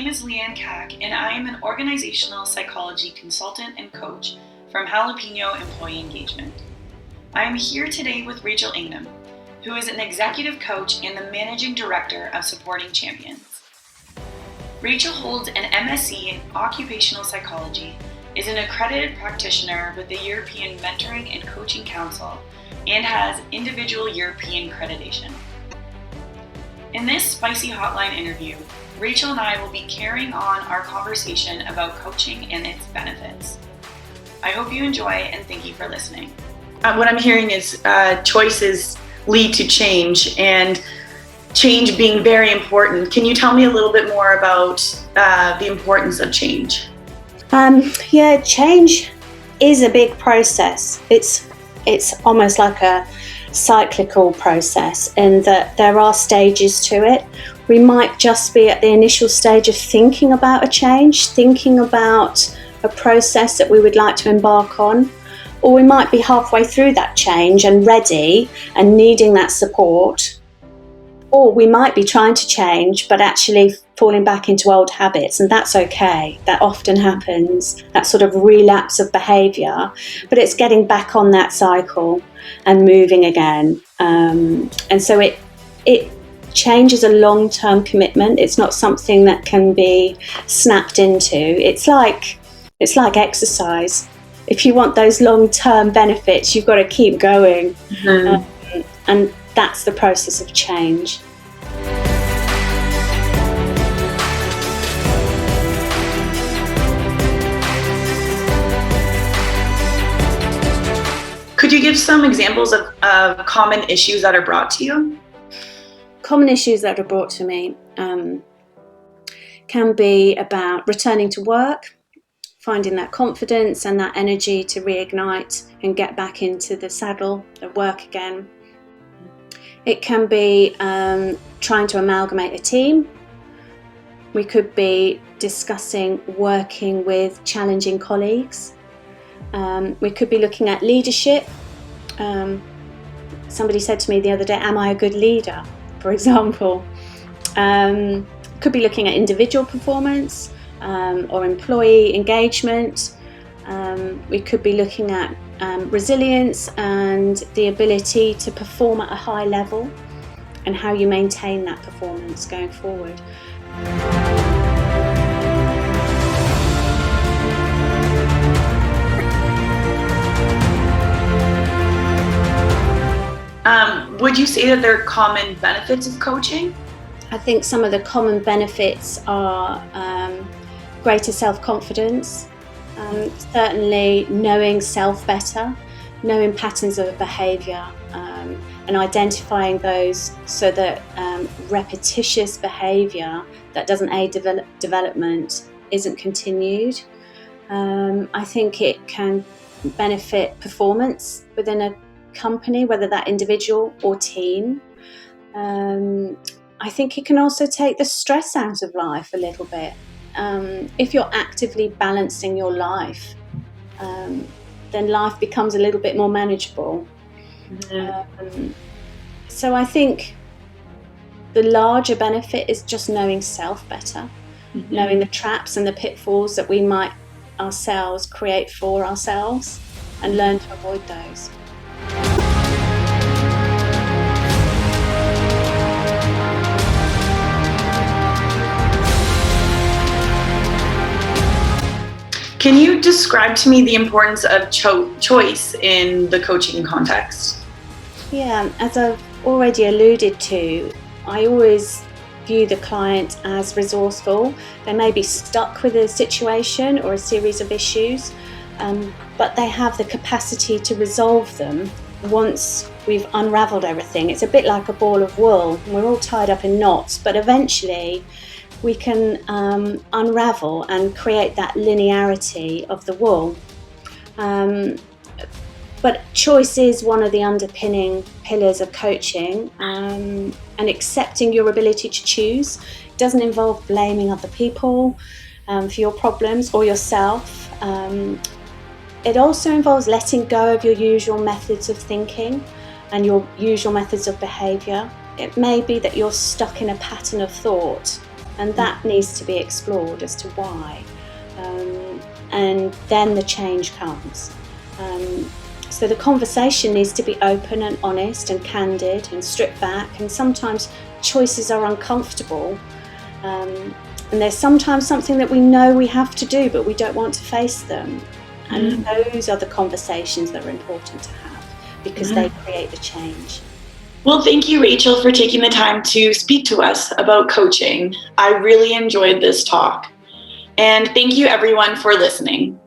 name is Leanne Cack, and I am an organizational psychology consultant and coach from Jalapeno Employee Engagement. I am here today with Rachel Ingham, who is an executive coach and the managing director of Supporting Champions. Rachel holds an MSc in occupational psychology, is an accredited practitioner with the European Mentoring and Coaching Council, and has individual European accreditation. In this spicy hotline interview, Rachel and I will be carrying on our conversation about coaching and its benefits. I hope you enjoy and thank you for listening. What I'm hearing is choices lead to change, and change being very important. Can you tell me a little bit more about the importance of change? Change is a big process. It's almost like a cyclical process in that there are stages to it. We might just be at the initial stage of thinking about a change, thinking about a process that we would like to embark on, or we might be halfway through that change and ready and needing that support, or we might be trying to change but actually falling back into old habits, and that's okay. That often happens, that sort of relapse of behaviour, but it's getting back on that cycle and moving again. And so it change is a long-term commitment. It's not something that can be snapped into. It's like exercise. If you want those long-term benefits, you've got to keep going. Mm-hmm. And that's the process of change. Could you give some examples of common issues that are brought to you? Common issues that are brought to me can be about returning to work, finding that confidence and that energy to reignite and get back into the saddle of work again. It can be trying to amalgamate a team. We could be discussing working with challenging colleagues. We could be looking at leadership. Somebody said to me the other day, am I a good leader, for example? Could be looking at individual performance or employee engagement. We could be looking at resilience and the ability to perform at a high level and how you maintain that performance going forward. Would you say that there are common benefits of coaching? I think some of the common benefits are greater self-confidence, certainly knowing self better, knowing patterns of behaviour, and identifying those so that repetitious behaviour that doesn't aid development isn't continued. I think it can benefit performance within a company, whether that individual or team. I think it can also take the stress out of life a little bit. If you're actively balancing your life, then life becomes a little bit more manageable. Mm-hmm. So I think the larger benefit is just knowing self better, mm-hmm. knowing the traps and the pitfalls that we might ourselves create for ourselves and learn to avoid those. Can you describe to me the importance of choice in the coaching context? Yeah, as I've already alluded to, I always view the client as resourceful. They may be stuck with a situation or a series of issues, but they have the capacity to resolve them once we've unravelled everything. It's a bit like a ball of wool. We're all tied up in knots, but eventually we can unravel and create that linearity of the wool. But choice is one of the underpinning pillars of coaching, and accepting your ability to choose. It doesn't involve blaming other people for your problems or yourself. It also involves letting go of your usual methods of thinking and your usual methods of behaviour. It may be that you're stuck in a pattern of thought and that needs to be explored as to why. And then the change comes. So the conversation needs to be open and honest and candid and stripped back, and sometimes choices are uncomfortable, and there's sometimes something that we know we have to do but we don't want to face them, and those are the conversations that are important to have because they create the change. Well, thank you, Rachel, for taking the time to speak to us about coaching. I really enjoyed this talk. And thank you, everyone, for listening.